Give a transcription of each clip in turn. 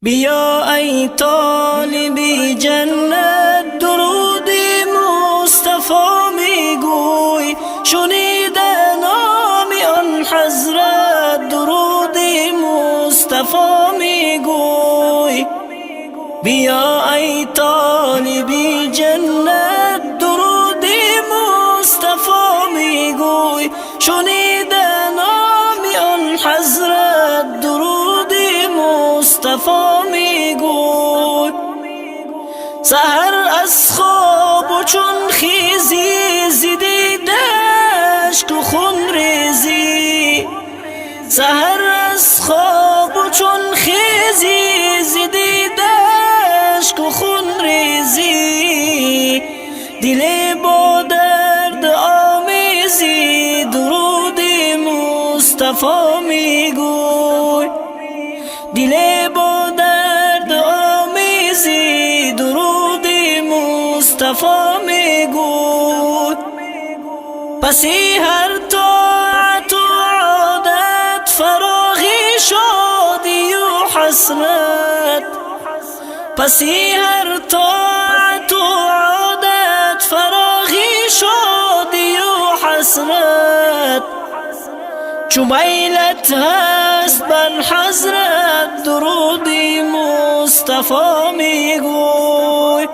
بیا ای طالبی جنت درودی مصطفی میگوی، شنیده نام آن حضرت درودی مصطفی میگوی. بیا ای طالبی جنت درودی مصطفی میگوی، شنیده نام آن حضرت درودی مصطفی میگوی. سحر از خواب و چون خیزی زدیده اشک و خون ریزی، سحر از خواب و چون خیزی زدیده اشک و خون ریزی. دل با درد آمیزی درودی مصطفی میگوی، دل با درد آمیزی درودی مصطفی میگوی. پسی هر طاعت و عادت فراغی شادی و حسرت، پسی هر طاعت و عادت فراغی شادی و حسرت. چو میلت هست بر حضرت درودی مصطفی میگوی،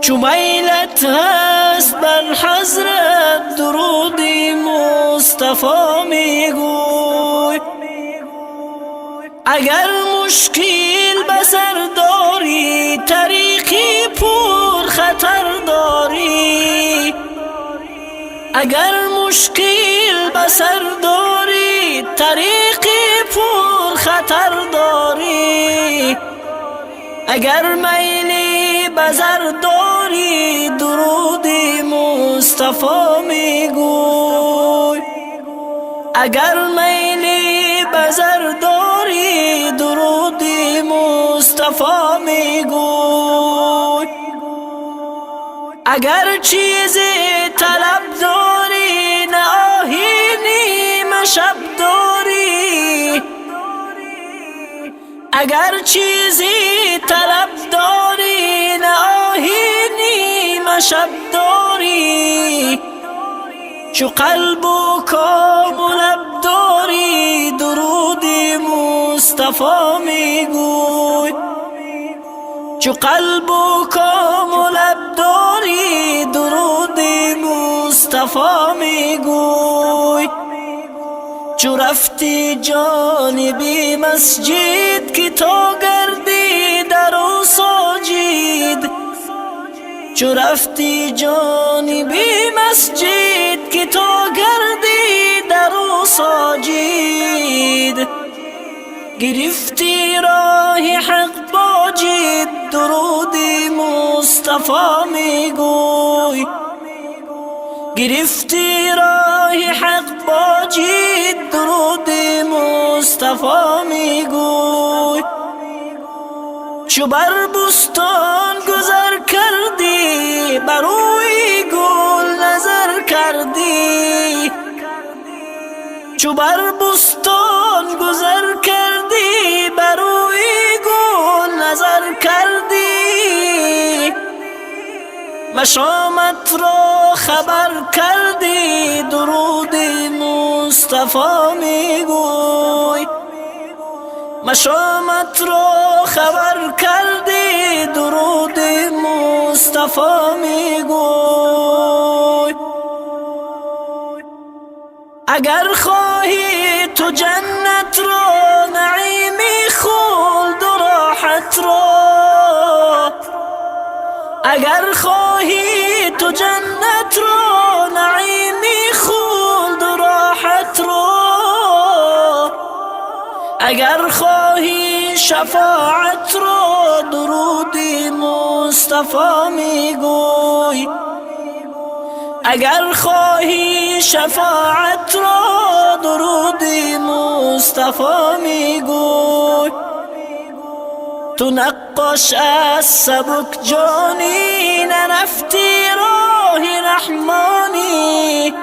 چو میلت هست بر حضرت درودی مصطفی میگوی. اگر مشکل بسر داری طریقی پر خطر داری، اگر مشکل بسر داری طریقی پر خطر داری، اگر میلی بزر داری درودی مصطفی میگوی، اگر میلی بزر داری درودی مصطفی میگوی. اگر چیزی طلب داری نه آهینی مشب داری، اگر چیزی طلب داری نه آهینی مشب داری، چو قلب و کام و لب داری درودی مصطفی میگوی، چو قلب و کام و لب داری درودی مصطفی میگوی. چو رفتی جانبی مسجد که تا گردی در و ساجد، چو رفتی جانبی مسجد که تا گردی در و ساجد، گرفتی راه حق با جد درودی مصطفی میگوی، گرفتی راه حق با جد درودی مصطفی میگوی. چو بر بستان گذر کردی بر روی گل نظر کردی، چو بر بستان گذر کردی بر روی گل نظر کردی، مشامت را خبر کردی درودی مصطفی میگوی، مشامت را خبر کردی درودی مصطفی میگوی. اگر خواهی تو جنت را نعیمی خلد و راحت را، اگر خواهی تو جنت را نعیمی خلد و راحت را، اگر خواهی شفاعت را درودی مصطفی میگوی، اگر خواهی شفاعت را درودی مصطفی میگوی. تو نقاش از سبک جانی نرفتی راه رحمانی،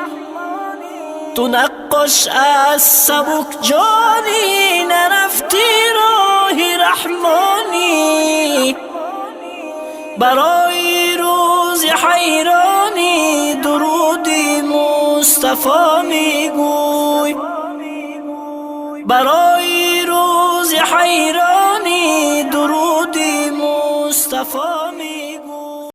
تو نقاش از سبک جانی نرفتی راه رحمانی. برای روز حیرانی درودی مصطفی میگوی. برای روز حیرانی درودی مصطفی